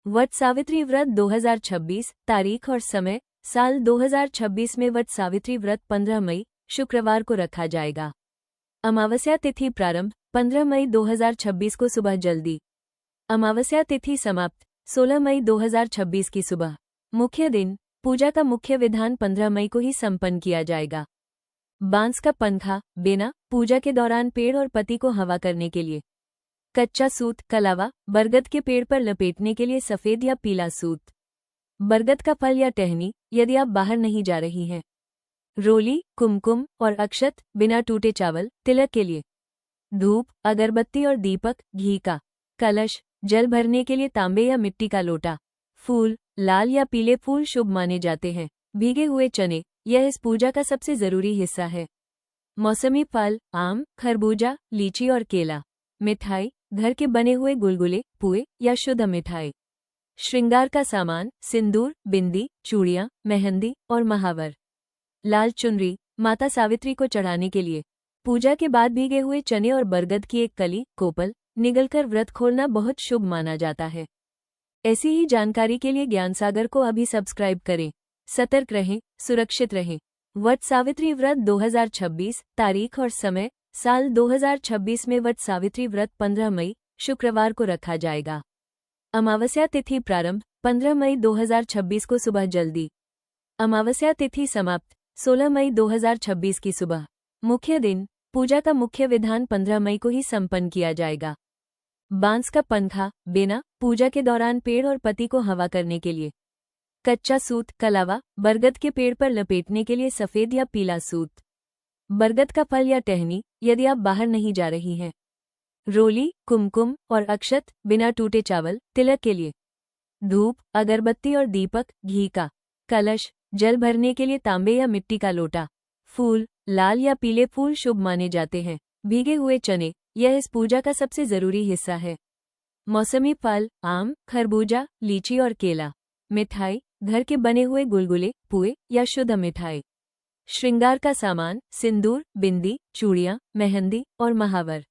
वट सावित्री व्रत 2026 तारीख और समय साल 2026 में वट सावित्री व्रत 15 मई शुक्रवार को रखा जाएगा। अमावस्या तिथि प्रारंभ 15 मई 2026 को सुबह जल्दी। अमावस्या तिथि समाप्त 16 मई 2026 की सुबह। मुख्य दिन पूजा का मुख्य विधान 15 मई को ही संपन्न किया जाएगा। बांस का पंखा बेना पूजा के दौरान पेड़ और पत्ती को हवा करने के लिए। कच्चा सूत कलावा बरगद के पेड़ पर लपेटने के लिए सफेद या पीला सूत। बरगद का फल या टहनी यदि आप बाहर नहीं जा रही हैं। रोली कुमकुम और अक्षत बिना टूटे चावल तिलक के लिए। धूप अगरबत्ती और दीपक घी का। कलश जल भरने के लिए तांबे या मिट्टी का लोटा। फूल लाल या पीले फूल शुभ माने जाते हैं। भीगे हुए चने यह इस पूजा का सबसे जरूरी हिस्सा है। मौसमी फल आम खरबूजा लीची और केला। मिठाई घर के बने हुए गुलगुले पुए या शुद्ध मिठाई। श्रृंगार का सामान सिंदूर बिंदी चूड़ियां मेहंदी और महावर। लाल चुनरी माता सावित्री को चढ़ाने के लिए। पूजा के बाद भीगे हुए चने और बरगद की एक कली कोपल निगलकर व्रत खोलना बहुत शुभ माना जाता है। ऐसी ही जानकारी के लिए ज्ञान सागर को अभी सब्सक्राइब करें। सतर्क रहें सुरक्षित रहें। वट सावित्री व्रत 2026 तारीख और समय साल 2026 में वट सावित्री व्रत 15 मई शुक्रवार को रखा जाएगा। अमावस्या तिथि प्रारंभ 15 मई 2026 को सुबह जल्दी। अमावस्या तिथि समाप्त 16 मई 2026 की सुबह। मुख्य दिन पूजा का मुख्य विधान 15 मई को ही संपन्न किया जाएगा। बांस का पंखा बेना पूजा के दौरान पेड़ और पत्ती को हवा करने के लिए। कच्चा सूत कलावा बरगद के पेड़ पर लपेटने के लिए सफेद या पीला सूत। बरगद का फल या टहनी यदि आप बाहर नहीं जा रही हैं। रोली कुमकुम और अक्षत बिना टूटे चावल तिलक के लिए। धूप अगरबत्ती और दीपक घी का। कलश जल भरने के लिए तांबे या मिट्टी का लोटा। फूल लाल या पीले फूल शुभ माने जाते हैं। भीगे हुए चने यह इस पूजा का सबसे जरूरी हिस्सा है। मौसमी फल आम खरबूजा लीची और केला। मिठाई घर के बने हुए गुलगुले पुए या शुद्ध मिठाई। श्रृंगार का सामान सिंदूर बिंदी चूड़ियां मेहंदी और महावर।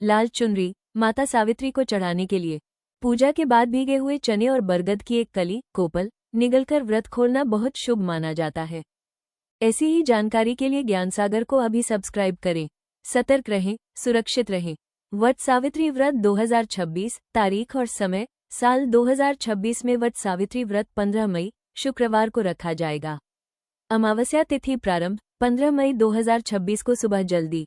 लाल चुनरी माता सावित्री को चढ़ाने के लिए। पूजा के बाद भीगे हुए चने और बरगद की एक कली कोपल निगलकर व्रत खोलना बहुत शुभ माना जाता है। ऐसी ही जानकारी के लिए ज्ञान सागर को अभी सब्सक्राइब करें। सतर्क रहें सुरक्षित रहें। वट सावित्री व्रत 2026 तारीख और समय साल 2026 में वट सावित्री व्रत 15 मई शुक्रवार को रखा जाएगा। अमावस्या तिथि प्रारंभ 15 मई 2026 को सुबह जल्दी।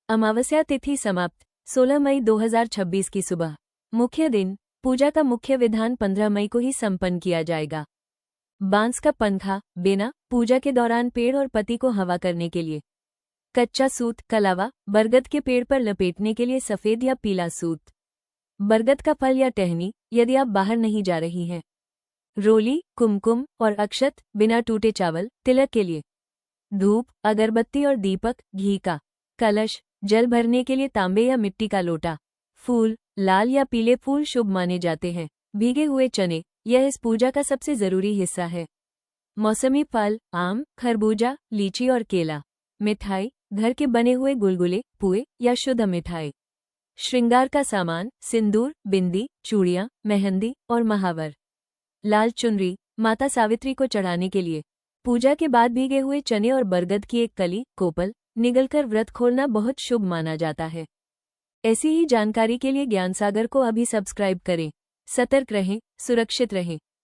अमावस्या तिथि समाप्त 16 मई 2026 की सुबह। मुख्य दिन पूजा का मुख्य विधान 15 मई को ही संपन्न किया जाएगा। बांस का पंखा बेना पूजा के दौरान पेड़ और पत्ती को हवा करने के लिए। कच्चा सूत कलावा बरगद के पेड़ पर लपेटने के लिए सफेद या पीला सूत। बरगद का फल या टहनी यदि आप बाहर नहीं जा रही हैं। रोली कुमकुम और अक्षत बिना टूटे चावल तिलक के लिए। धूप अगरबत्ती और दीपक घी का। कलश जल भरने के लिए तांबे या मिट्टी का लोटा। फूल लाल या पीले फूल शुभ माने जाते हैं। भीगे हुए चने यह इस पूजा का सबसे जरूरी हिस्सा है। मौसमी फल आम खरबूजा लीची और केला। मिठाई घर के बने हुए गुलगुले पुए या शुद्ध मिठाई। श्रृंगार का सामान सिंदूर बिंदी चूड़ियां मेहंदी और महावर। लाल चुनरी माता सावित्री को चढ़ाने के लिए। पूजा के बाद भीगे हुए चने और बरगद की एक कली कोपल निगलकर व्रत खोलना बहुत शुभ माना जाता है। ऐसी ही जानकारी के लिए ज्ञान सागर को अभी सब्सक्राइब करें। सतर्क रहें सुरक्षित रहें।